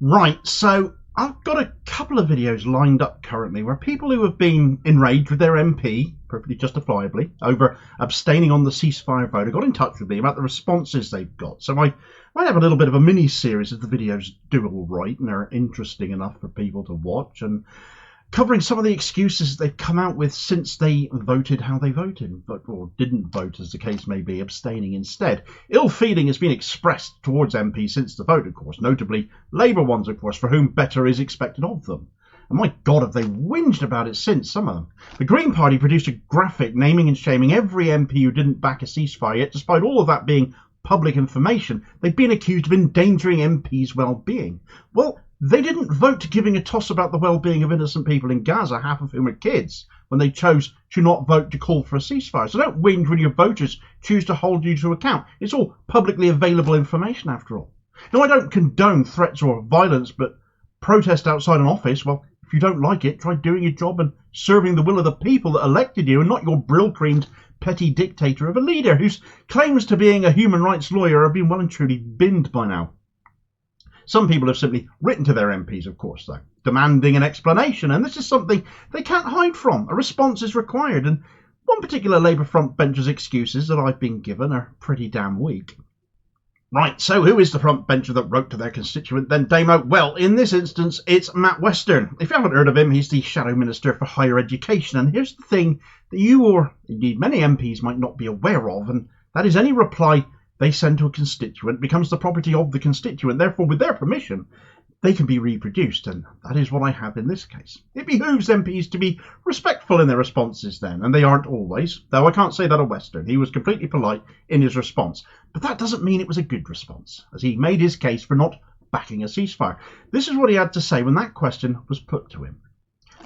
Right, so I've got a couple of videos lined up currently where people who have been enraged with their MP, perfectly justifiably, over abstaining on the ceasefire vote have got in touch with me about the responses they've got. So I might have a little bit of a mini-series if the videos do all right and they're interesting enough for people to watch, and covering some of the excuses they've come out with since they voted how they voted, or didn't vote as the case may be, abstaining instead. Ill feeling has been expressed towards MPs since the vote, of course, notably Labour ones, of course, for whom better is expected of them. And my God, have they whinged about it since, some of them. The Green Party produced a graphic naming and shaming every MP who didn't back a ceasefire, yet despite all of that being public information, they've been accused of endangering MPs' well-being. Well, they didn't vote giving a toss about the well-being of innocent people in Gaza, half of whom are kids, when they chose to not vote to call for a ceasefire. So don't whinge when your voters choose to hold you to account. It's all publicly available information, after all. Now, I don't condone threats or violence, but protest outside an office, well, if you don't like it, try doing your job and serving the will of the people that elected you, and not your brylcreemed petty dictator of a leader whose claims to being a human rights lawyer have been well and truly binned by now. Some people have simply written to their MPs, of course, though, demanding an explanation, and this is something they can't hide from. A response is required, and one particular Labour frontbencher's excuses that I've been given are pretty damn weak. Right, so who is the frontbencher that wrote to their constituent then, Damo? Well, in this instance, it's Matt Western. If you haven't heard of him, he's the Shadow Minister for Higher Education, and here's the thing that you, or indeed many MPs, might not be aware of, and that is any reply they send to a constituent becomes the property of the constituent. Therefore, with their permission, they can be reproduced, and that is what I have in this case. It behooves MPs to be respectful in their responses then, and they aren't always, though I can't say that of Western. He was completely polite in his response, but that doesn't mean it was a good response, as he made his case for not backing a ceasefire. This is what he had to say when that question was put to him.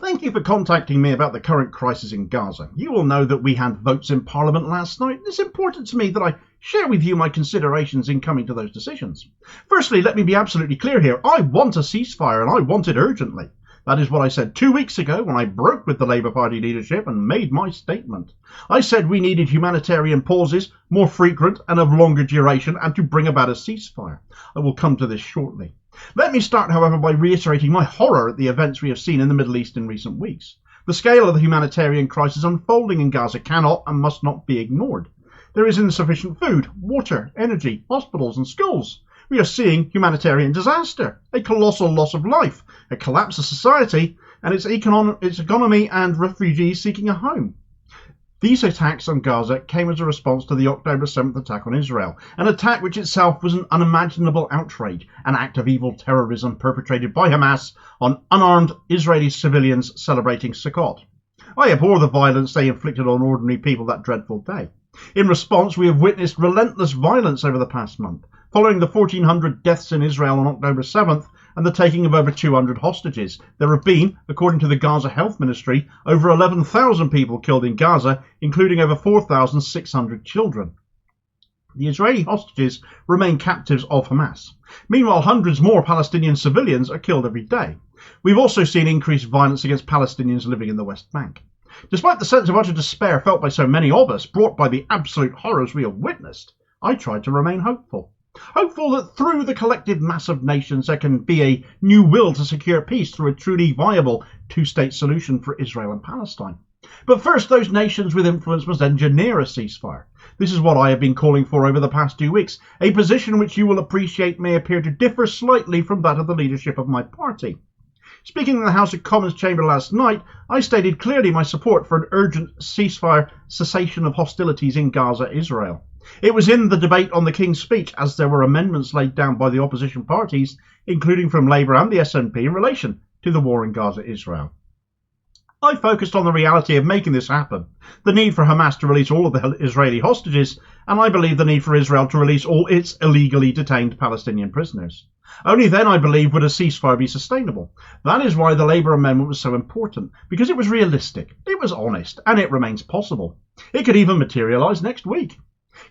Thank you for contacting me about the current crisis in Gaza. You will know that we had votes in Parliament last night. It's important to me that I share with you my considerations in coming to those decisions. Firstly, let me be absolutely clear here. I want a ceasefire, and I want it urgently. That is what I said 2 weeks ago when I broke with the Labour Party leadership and made my statement. I said we needed humanitarian pauses, more frequent and of longer duration, and to bring about a ceasefire. I will come to this shortly. Let me start, however, by reiterating my horror at the events we have seen in the Middle East in recent weeks. The scale of the humanitarian crisis unfolding in Gaza cannot and must not be ignored. There is insufficient food, water, energy, hospitals and schools. We are seeing humanitarian disaster, a colossal loss of life, a collapse of society and its economy, and refugees seeking a home. These attacks on Gaza came as a response to the October 7th attack on Israel, an attack which itself was an unimaginable outrage, an act of evil terrorism perpetrated by Hamas on unarmed Israeli civilians celebrating Sukkot. I abhor the violence they inflicted on ordinary people that dreadful day. In response, we have witnessed relentless violence over the past month, following the 1,400 deaths in Israel on October 7th and the taking of over 200 hostages. There have been, according to the Gaza Health Ministry, over 11,000 people killed in Gaza, including over 4,600 children. The Israeli hostages remain captives of Hamas. Meanwhile, hundreds more Palestinian civilians are killed every day. We've also seen increased violence against Palestinians living in the West Bank. Despite the sense of utter despair felt by so many of us, brought by the absolute horrors we have witnessed, I tried to remain hopeful. Hopeful that through the collective mass of nations there can be a new will to secure peace through a truly viable two-state solution for Israel and Palestine. But first, those nations with influence must engineer a ceasefire. This is what I have been calling for over the past 2 weeks, a position which you will appreciate may appear to differ slightly from that of the leadership of my party. Speaking in the House of Commons chamber last night, I stated clearly my support for an urgent ceasefire cessation of hostilities in Gaza, Israel. It was in the debate on the King's Speech, as there were amendments laid down by the opposition parties, including from Labour and the SNP, in relation to the war in Gaza, Israel. I focused on the reality of making this happen, the need for Hamas to release all of the Israeli hostages, and I believe the need for Israel to release all its illegally detained Palestinian prisoners. Only then, I believe, would a ceasefire be sustainable. That is why the Labour amendment was so important, because it was realistic, it was honest, and it remains possible. It could even materialise next week.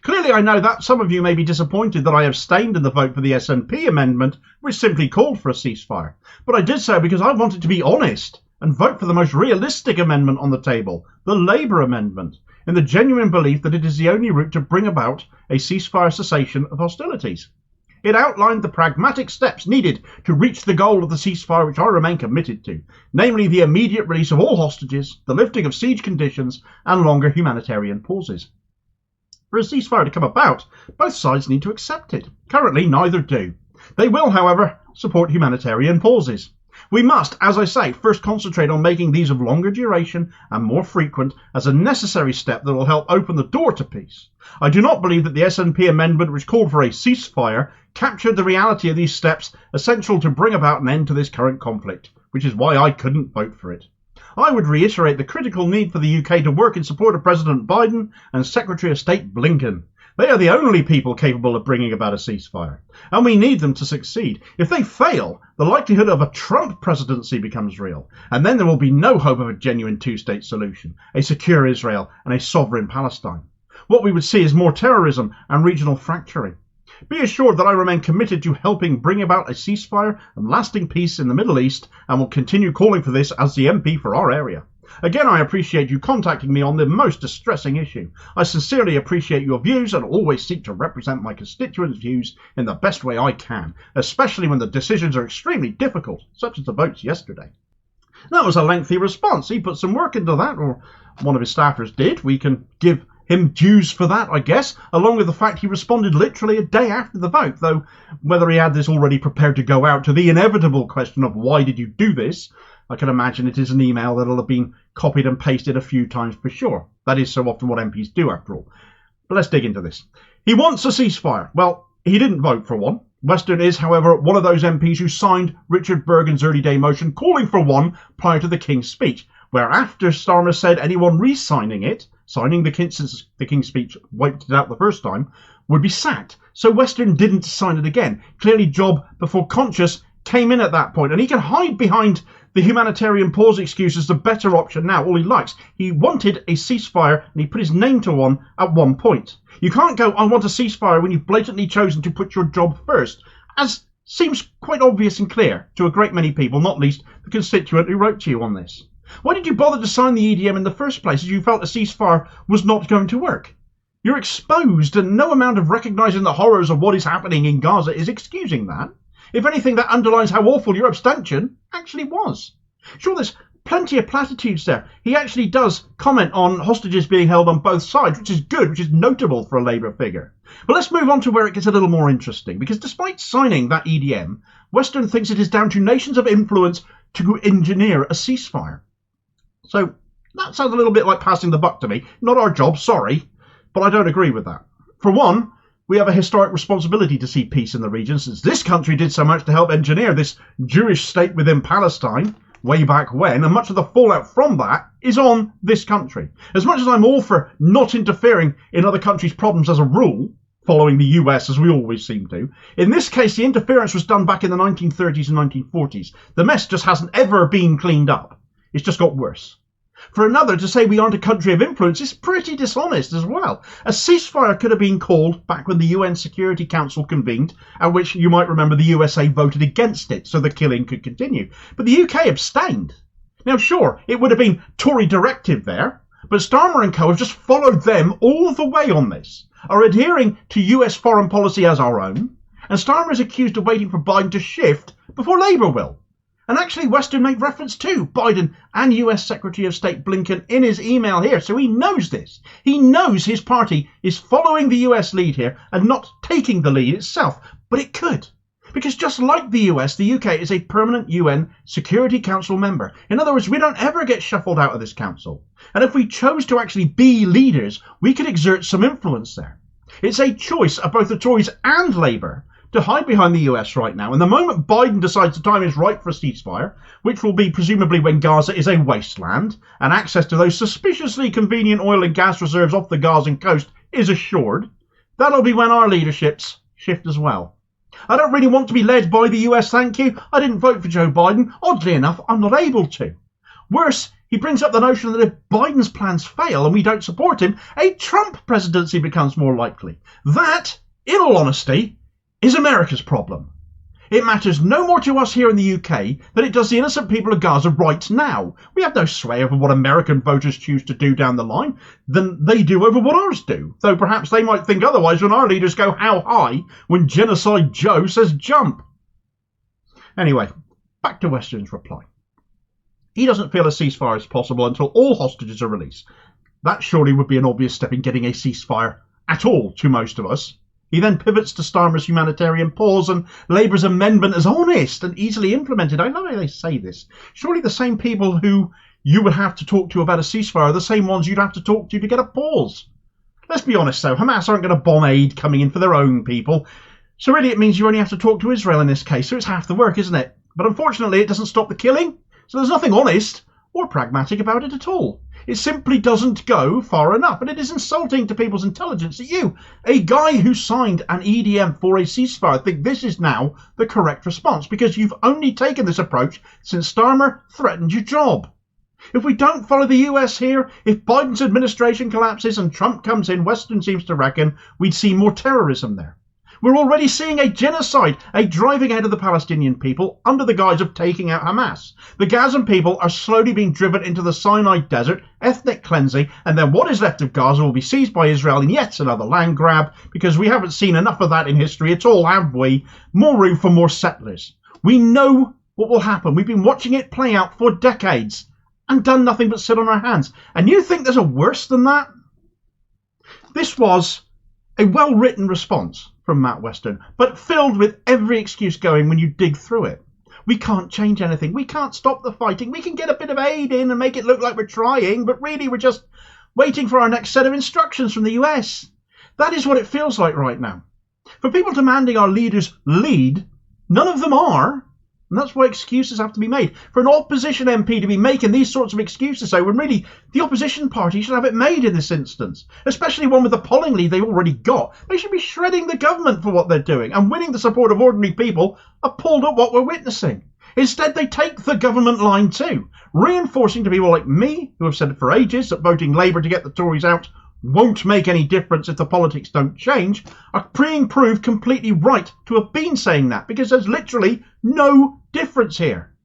Clearly, I know that some of you may be disappointed that I abstained in the vote for the SNP amendment, which simply called for a ceasefire. But I did so because I wanted to be honest and vote for the most realistic amendment on the table, the Labour amendment, in the genuine belief that it is the only route to bring about a ceasefire cessation of hostilities. It outlined the pragmatic steps needed to reach the goal of the ceasefire, which I remain committed to, namely the immediate release of all hostages, the lifting of siege conditions, and longer humanitarian pauses. For a ceasefire to come about, both sides need to accept it. Currently, neither do. They will, however, support humanitarian pauses. We must, as I say, first concentrate on making these of longer duration and more frequent as a necessary step that will help open the door to peace. I do not believe that the SNP amendment which called for a ceasefire captured the reality of these steps essential to bring about an end to this current conflict, which is why I couldn't vote for it. I would reiterate the critical need for the UK to work in support of President Biden and Secretary of State Blinken. They are the only people capable of bringing about a ceasefire, and we need them to succeed. If they fail, the likelihood of a Trump presidency becomes real, and then there will be no hope of a genuine two-state solution, a secure Israel and a sovereign Palestine. What we would see is more terrorism and regional fracturing. Be assured that I remain committed to helping bring about a ceasefire and lasting peace in the Middle East, and will continue calling for this as the MP for our area. Again, I appreciate you contacting me on the most distressing issue. I sincerely appreciate your views and always seek to represent my constituents' views in the best way I can, especially when the decisions are extremely difficult, such as the votes yesterday. That was a lengthy response. He put some work into that, or one of his staffers did. We can give him dues for that, I guess, along with the fact he responded literally a day after the vote, though whether he had this already prepared to go out to the inevitable question of why did you do this, I can imagine it is an email that'll have been copied and pasted a few times for sure. That is so often what MPs do, after all. But let's dig into this. He wants a ceasefire. Well, he didn't vote for one. Western is, however, one of those MPs who signed Richard Bergen's early day motion calling for one prior to the King's speech, where after Starmer said anyone re-signing it, signing the since the King's speech wiped it out the first time, would be sacked. So Western didn't sign it again. Clearly job before conscience came in at that point, and he can hide behind the humanitarian pause excuse as the better option now, all he likes. He wanted a ceasefire and he put his name to one at one point. You can't go, I want a ceasefire, when you've blatantly chosen to put your job first, as seems quite obvious and clear to a great many people, not least the constituent who wrote to you on this. Why did you bother to sign the EDM in the first place as you felt a ceasefire was not going to work? You're exposed, and no amount of recognising the horrors of what is happening in Gaza is excusing that. If anything, that underlines how awful your abstention actually was. Sure, there's plenty of platitudes there. He actually does comment on hostages being held on both sides, which is good, which is notable for a Labour figure. But let's move on to where it gets a little more interesting, because despite signing that EDM, Western thinks it is down to nations of influence to engineer a ceasefire. So that sounds a little bit like passing the buck to me. Not our job, sorry, but I don't agree with that. For one, we have a historic responsibility to see peace in the region, since this country did so much to help engineer this Jewish state within Palestine way back when, and much of the fallout from that is on this country. As much as I'm all for not interfering in other countries' problems as a rule, following the US as we always seem to, in this case the interference was done back in the 1930s and 1940s. The mess just hasn't ever been cleaned up. It's just got worse. For another, to say we aren't a country of influence is pretty dishonest as well. A ceasefire could have been called back when the UN Security Council convened, at which you might remember the USA voted against it so the killing could continue. But the UK abstained. Now sure, it would have been Tory directive there, but Starmer and co have just followed them all the way on this, are adhering to US foreign policy as our own, and Starmer is accused of waiting for Biden to shift before Labour will. And actually, Western made reference to Biden and US Secretary of State Blinken in his email here, so he knows this. He knows his party is following the US lead here and not taking the lead itself, but it could. Because just like the US, the UK is a permanent UN Security Council member. In other words, we don't ever get shuffled out of this council. And if we chose to actually be leaders, we could exert some influence there. It's a choice of both the Tories and Labour to hide behind the US right now, and the moment Biden decides the time is right for a ceasefire, which will be presumably when Gaza is a wasteland and access to those suspiciously convenient oil and gas reserves off the Gazan coast is assured, that'll be when our leaderships shift as well. I don't really want to be led by the US, thank you. I didn't vote for Joe Biden. Oddly enough, I'm not able to. Worse, he brings up the notion that if Biden's plans fail and we don't support him, a Trump presidency becomes more likely. That, in all honesty, is America's problem. It matters no more to us here in the UK than it does the innocent people of Gaza right now. We have no sway over what American voters choose to do down the line than they do over what ours do, though perhaps they might think otherwise when our leaders go how high when Genocide Joe says jump. Anyway, back to Western's reply. He doesn't feel a ceasefire is possible until all hostages are released. That surely would be an obvious step in getting a ceasefire at all to most of us. He then pivots to Starmer's humanitarian pause and Labour's amendment as honest and easily implemented. I know how they say this. Surely the same people who you would have to talk to about a ceasefire are the same ones you'd have to talk to get a pause. Let's be honest though, Hamas aren't going to bomb aid coming in for their own people. So really it means you only have to talk to Israel in this case, so it's half the work, isn't it? But unfortunately it doesn't stop the killing, so there's nothing honest or pragmatic about it at all. It simply doesn't go far enough, and it is insulting to people's intelligence that you, a guy who signed an EDM for a ceasefire, think this is now the correct response, because you've only taken this approach since Starmer threatened your job. If we don't follow the US here, if Biden's administration collapses and Trump comes in, Western seems to reckon we'd see more terrorism there. We're already seeing a genocide, a driving out of the Palestinian people under the guise of taking out Hamas. The Gazan people are slowly being driven into the Sinai desert, ethnic cleansing, and then what is left of Gaza will be seized by Israel in yet another land grab, because we haven't seen enough of that in history at all, have we? More room for more settlers. We know what will happen. We've been watching it play out for decades and done nothing but sit on our hands. And you think there's a worse than that? This was a well-written response from Matt Western, but filled with every excuse going when you dig through it. We can't change anything. We can't stop the fighting. We can get a bit of aid in and make it look like we're trying, but really we're just waiting for our next set of instructions from the US. That is what it feels like right now. For people demanding our leaders lead, none of them are. And that's why excuses have to be made. For an opposition MP to be making these sorts of excuses, so when really the opposition party should have it made in this instance, especially one with the polling lead they already got. They should be shredding the government for what they're doing and winning the support of ordinary people appalled at what we're witnessing. Instead, they take the government line too, reinforcing to people like me, who have said it for ages, that voting Labour to get the Tories out won't make any difference if the politics don't change, are being proved completely right to have been saying that, because there's literally no difference here.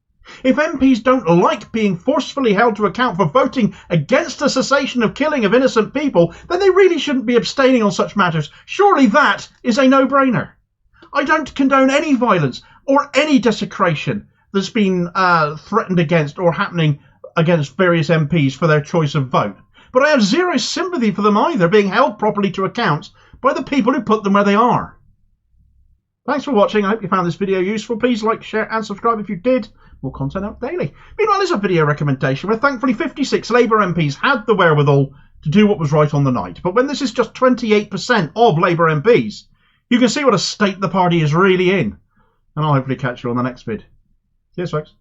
If MPs don't like being forcefully held to account for voting against the cessation of killing of innocent people, then they really shouldn't be abstaining on such matters. Surely that is a no-brainer. I don't condone any violence or any desecration that's been threatened against or happening against various MPs for their choice of vote. But I have zero sympathy for them either being held properly to account by the people who put them where they are. Thanks for watching. I hope you found this video useful. Please like, share and subscribe if you did. More content out daily. Meanwhile, there's a video recommendation where thankfully 56 Labour MPs had the wherewithal to do what was right on the night. But when this is just 28% of Labour MPs, you can see what a state the party is really in. And I'll hopefully catch you on the next vid. Cheers, folks.